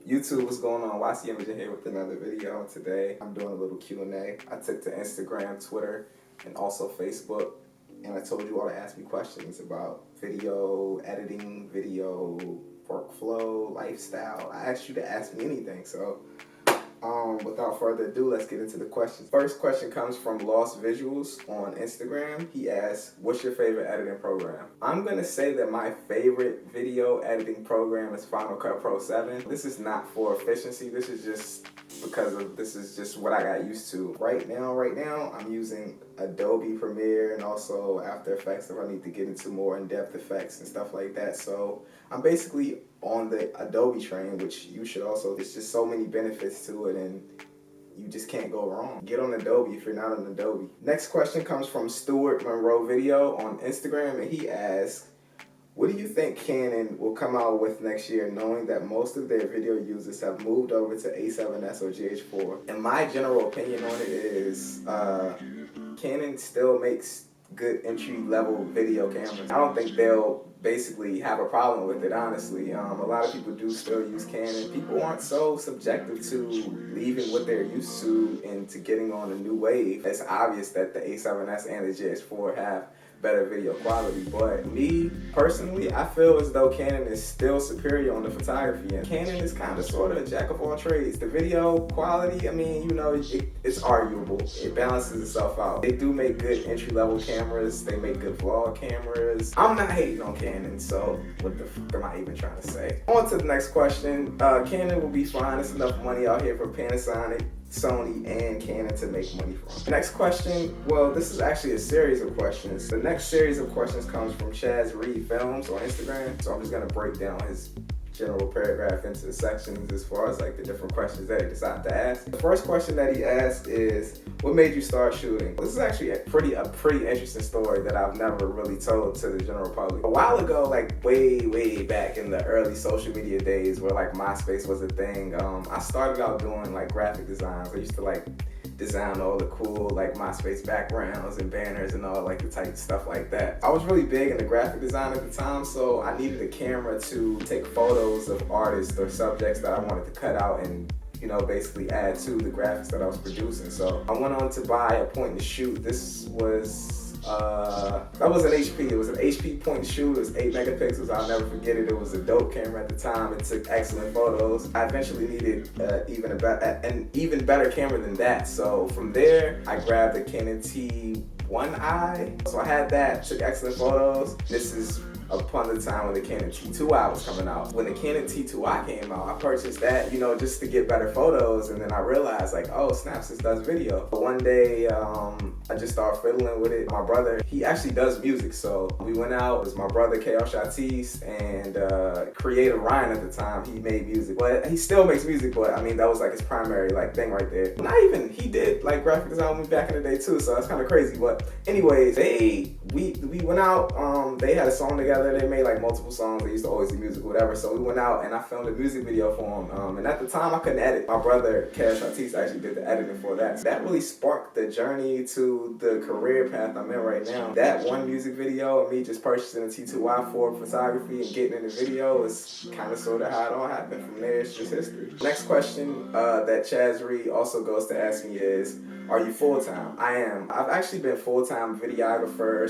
YouTube, what's going on? YCImaging here with another video. Today I'm doing a little Q&A. I took to Instagram, Twitter, and also Facebook, and I told you all to ask me questions about video editing, video workflow, lifestyle. I asked you to ask me anything, so without further ado, let's get into the questions. First question comes from Lost Visuals on Instagram. He asks, what's your favorite editing program? I'm gonna say that my favorite video editing program is Final Cut Pro 7. This is not for efficiency, this is just what I got used to. Right now, I'm using Adobe Premiere and also After Effects if I need to get into more in-depth effects and stuff like that. So I'm basically on the Adobe train, which you should also. There's just so many benefits to it and you just can't go wrong. Get on Adobe if you're not on Adobe. Next question comes from Stuart Monroe Video on Instagram, and he asks, what do you think Canon will come out with next year, knowing that most of their video users have moved over to A7S or GH4? And my general opinion on it is Canon still makes good entry-level video cameras. I don't think they'll basically have a problem with it, honestly. A lot of people do still use Canon. People aren't so subjective to leaving what they're used to and to getting on a new wave. It's obvious that the A7S and the GH4 have better video quality, but me personally, I feel as though Canon is still superior on the photography end. Canon is kind of sort of a jack of all trades. The video quality, I mean, you know, it's arguable. It balances itself out. They do make good entry-level cameras. They make good vlog cameras. I'm not hating on Canon, so what the fuck am I even trying to say? On to the next question. Canon will be fine. There's enough money out here for Panasonic, Sony, and Canon to make money from. Next question, well, this is actually a series of questions. The next series of questions comes from Chaz Reed Films on Instagram, so I'm just gonna break down his general paragraph into the sections as far as like the different questions that he decided to ask. The first question that he asked is, what made you start shooting? This is actually a pretty interesting story that I've never really told to the general public. A while ago, like way back in the early social media days where like MySpace was a thing, I started out doing like graphic designs. I used to like design all the cool like MySpace backgrounds and banners and all like the type stuff like that. I was really big into graphic design at the time, so I needed a camera to take photos of artists or subjects that I wanted to cut out and, you know, basically add to the graphics that I was producing. So I went on to buy a point and shoot. This was that was an HP. It was an HP point and shoot. It was 8 megapixels. I'll never forget it. It was a dope camera at the time. It took excellent photos. I eventually needed an even better camera than that. So from there, I grabbed the Canon T1i. So I had that, took excellent photos. This is upon the time when the Canon T2i was coming out. When the Canon T2i came out, I purchased that, you know, just to get better photos, and then I realized like, oh snap, this does video. But one day, I just started fiddling with it. My brother, he actually does music, so we went out. It was my brother, KL Shatis, and Creative Ryan at the time. He made music, but he still makes music, but I mean, that was like his primary like thing right there. Not even, he did like graphic design with me back in the day too, so that's kind of crazy. But anyways, we went out, they had a song together. They made like multiple songs. They used to always do music, whatever. So we went out and I filmed a music video for him. And at the time I couldn't edit. My brother, Cash Artiste, actually did the editing for that. So that really sparked the journey to the career path I'm in right now. That one music video of me just purchasing a T2i for photography and getting in the video is kind of sort of how it all happened. From there, it's just history. Next question that Chaz Reed also goes to ask me is, are you full-time? I am. I've actually been full-time videographer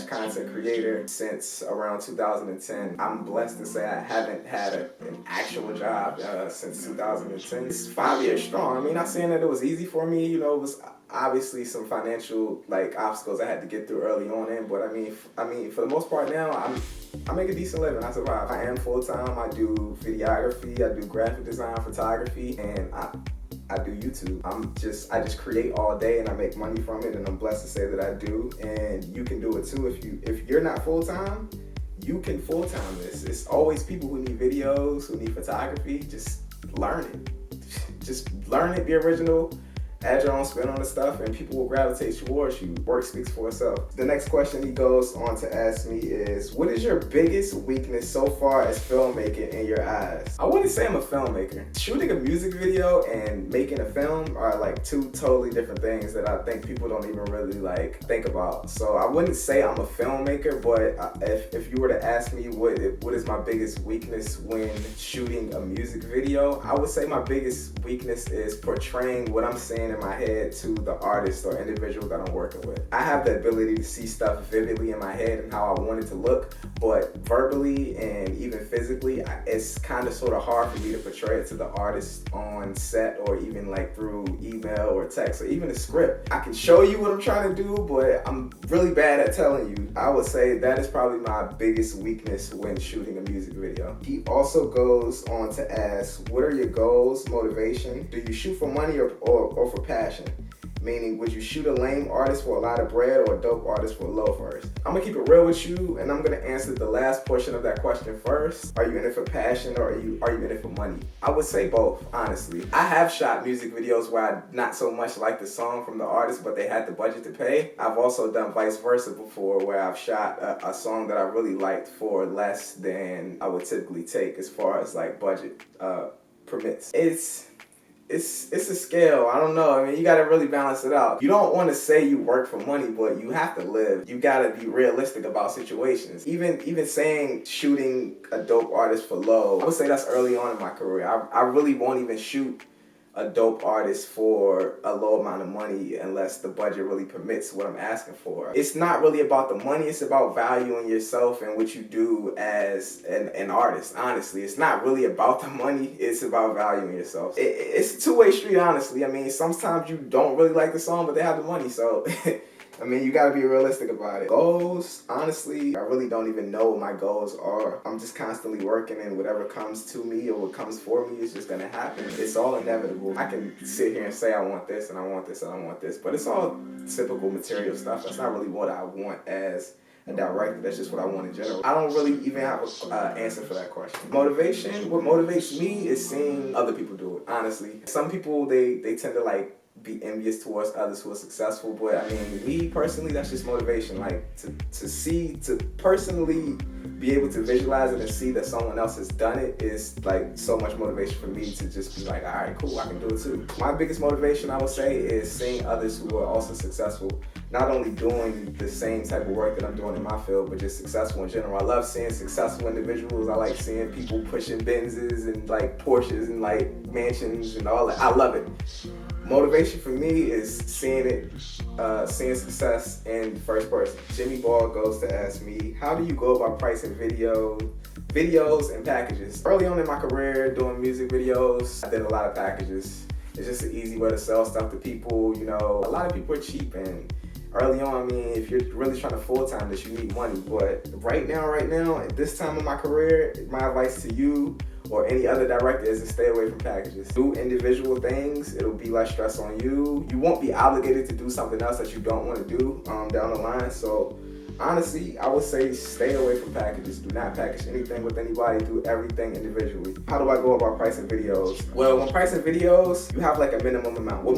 / content creator since around 2010. I'm blessed to say I haven't had an actual job since 2010. It's 5 years strong. I mean, not saying that it was easy for me. You know, it was obviously some financial like obstacles I had to get through early on in. But I mean, for the most part now, I make a decent living. I survive. I am full-time. I do videography. I do graphic design, photography, and I do YouTube. I just create all day and I make money from it, and I'm blessed to say that I do. And you can do it too. If you're not full-time, you can full-time this. It's always people who need videos, who need photography. Just learn it. Just learn it, be original, add your own spin on the stuff, and people will gravitate towards you. Work speaks for itself. The next question he goes on to ask me is, what is your biggest weakness so far as filmmaking in your eyes? I wouldn't say I'm a filmmaker. Shooting a music video and making a film are like two totally different things that I think people don't even really like think about. So I wouldn't say I'm a filmmaker, but if you were to ask me what is my biggest weakness when shooting a music video, I would say my biggest weakness is portraying what I'm seeing in my head to the artist or individual that I'm working with. I have the ability to see stuff vividly in my head and how I want it to look, but verbally and even physically, it's kind of sort of hard for me to portray it to the artist on set or even like through email or text or even a script. I can show you what I'm trying to do, but I'm really bad at telling you. I would say that is probably my biggest weakness when shooting a music video. He also goes on to ask, what are your goals, motivation? Do you shoot for money or for passion? Meaning, would you shoot a lame artist for a lot of bread or a dope artist for low first? I'm gonna keep it real with you, and I'm gonna answer the last portion of that question first. Are you in it for passion or are you in it for money? I would say both, honestly. I have shot music videos where I not so much like the song from the artist, but they had the budget to pay. I've also done vice versa before, where I've shot a song that I really liked for less than I would typically take as far as like budget permits. It's a scale. I don't know. I mean, you gotta really balance it out. You don't want to say you work for money, but you have to live. You gotta be realistic about situations. Even saying shooting a dope artist for low, I would say that's early on in my career. I really won't even shoot a dope artist for a low amount of money unless the budget really permits what I'm asking for. It's not really about the money, it's about valuing yourself and what you do as an artist, honestly. It's not really about the money, it's about valuing yourself. It's a two-way street, honestly. I mean, sometimes you don't really like the song, but they have the money, so I mean, you gotta be realistic about it. Goals, honestly, I really don't even know what my goals are. I'm just constantly working, and whatever comes to me or what comes for me is just gonna happen. It's all inevitable. I can sit here and say I want this and I want this and I want this, but it's all typical material stuff. That's not really what I want as a director. That's just what I want in general. I don't really even have an answer for that question. Motivation, what motivates me is seeing other people do it, honestly. Some people, they tend to like be envious towards others who are successful, but I mean, me personally, that's just motivation. Like to personally be able to visualize it and see that someone else has done it is like so much motivation for me to just be like, all right, cool, I can do it too. My biggest motivation, I would say, is seeing others who are also successful, not only doing the same type of work that I'm doing in my field, but just successful in general. I love seeing successful individuals. I like seeing people pushing Benzes and like Porsches and like mansions and all that. I love it. Motivation for me is seeing success in first person. Jimmy Ball goes to ask me, how do you go about pricing videos and packages? Early on in my career doing music videos, I did a lot of packages. It's just an easy way to sell stuff to people. You know, a lot of people are cheap, and early on, I mean, if you're really trying to full-time this, you need money. But right now, at this time of my career, my advice to you or any other director is to stay away from packages. Do individual things. It'll be less stress on you. You won't be obligated to do something else that you don't want to do down the line. So honestly, I would say stay away from packages. Do not package anything with anybody. Do everything individually. How do I go about pricing videos? Well, when pricing videos, you have like a minimum amount. Well,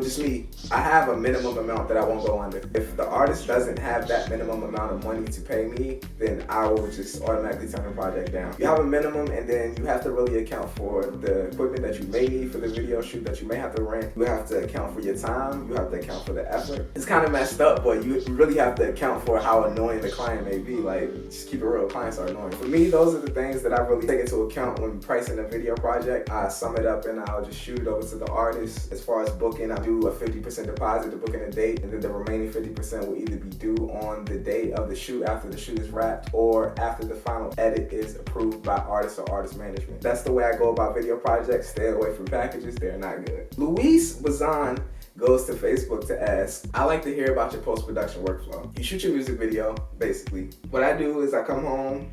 just me, I have a minimum amount that I won't go under. If the artist doesn't have that minimum amount of money to pay me, then I will just automatically turn the project down. You have a minimum, and then you have to really account for the equipment that you may need for the video shoot that you may have to rent. You have to account for your time. You have to account for the effort. It's kind of messed up, but you really have to account for how annoying the client may be. Like, just keep it real, clients are annoying. For me, those are the things that I really take into account when pricing a video project. I sum it up and I'll just shoot it over to the artist. As far as booking, I do a 50% deposit to book in a date, and then the remaining 50% will either be due on the day of the shoot after the shoot is wrapped or after the final edit is approved by artist or artist management. That's the way I go about video projects. Stay away from packages, they're not good. Luis Bazan goes to Facebook to ask, I like to hear about your post-production workflow. You shoot your music video, basically. What I do is I come home,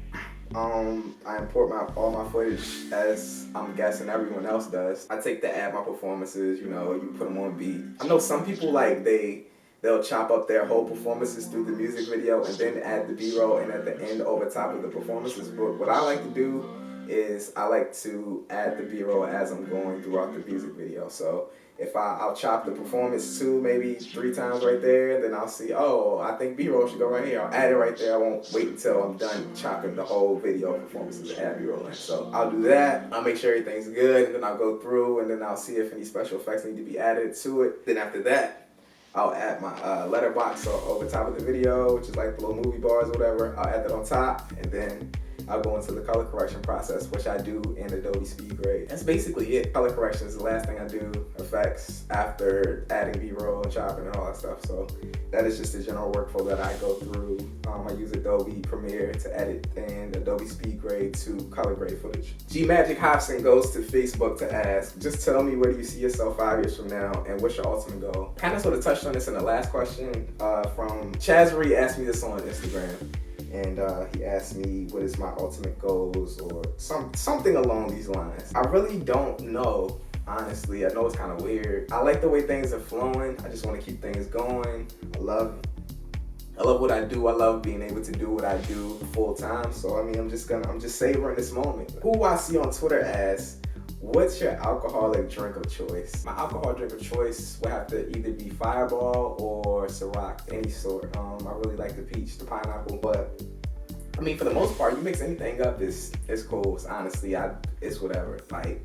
I import all my footage as I'm guessing everyone else does. I take to add my performances, you put them on beat. I know some people like they'll chop up their whole performances through the music video and then add the B-roll and at the end over top of the performances. But what I like to do is I like to add the B-roll as I'm going throughout the music video. So if I'll chop the performance 2, maybe 3 times right there, and then I'll see, oh, I think B-roll should go right here. I'll add it right there. I won't wait until I'm done chopping the whole video performances to add B-roll in. So I'll do that. I'll make sure everything's good, and then I'll go through, and then I'll see if any special effects need to be added to it. Then after that, I'll add my letterbox over top of the video, which is like the little movie bars or whatever. I'll add that on top, and then I'll go into the color correction process, which I do in Adobe SpeedGrade. That's basically it. Color correction is the last thing I do. Effects after adding B-roll and chopping and all that stuff. So that is just the general workflow that I go through. I use Adobe Premiere to edit and Adobe SpeedGrade to color grade footage. G-Magic Hobson goes to Facebook to ask, just tell me where do you see yourself 5 years from now and what's your ultimate goal? Kind of sort of touched on this in the last question from Chazri asked me this on Instagram. And he asked me what is my ultimate goals or something along these lines. I really don't know, honestly. I know it's kind of weird. I like the way things are flowing. I just want to keep things going. I love what I do. I love being able to do what I do full time. So I mean, I'm just savoring this moment. Who I see on Twitter asks, what's your alcoholic drink of choice? My alcohol drink of choice would have to either be Fireball or Ciroc, any sort. I really like the peach, the pineapple, but I mean, for the most part, you mix anything up, it's cool. Honestly, it's whatever. Like,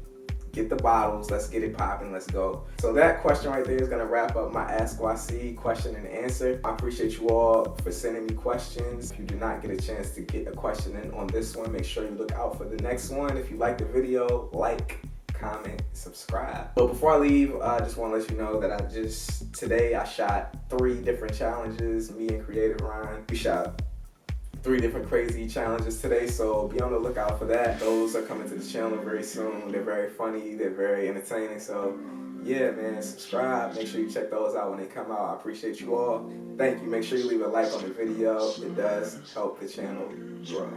get the bottles, let's get it popping, let's go. So that question right there is gonna wrap up my Ask YC question and answer. I appreciate you all for sending me questions. If you do not get a chance to get a question in on this one, make sure you look out for the next one. If you like the video, like, comment, subscribe. But before I leave, I just want to let you know that today I shot 3 different challenges. Me and Creative Ryan, we shot 3 different crazy challenges today, so be on the lookout for that. Those are coming to the channel very soon. They're very funny, they're very entertaining, so yeah, man, subscribe. Make sure you check those out when they come out. I appreciate you all. Thank you. Make sure you leave a like on the video. It does help the channel grow.